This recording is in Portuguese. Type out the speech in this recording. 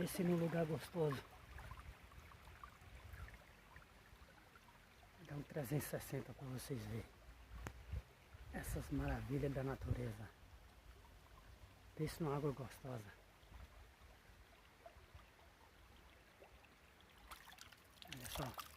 Esse no lugar gostoso. Dá um 360 para vocês verem essas maravilhas da natureza. Pense numa água gostosa. Olha só.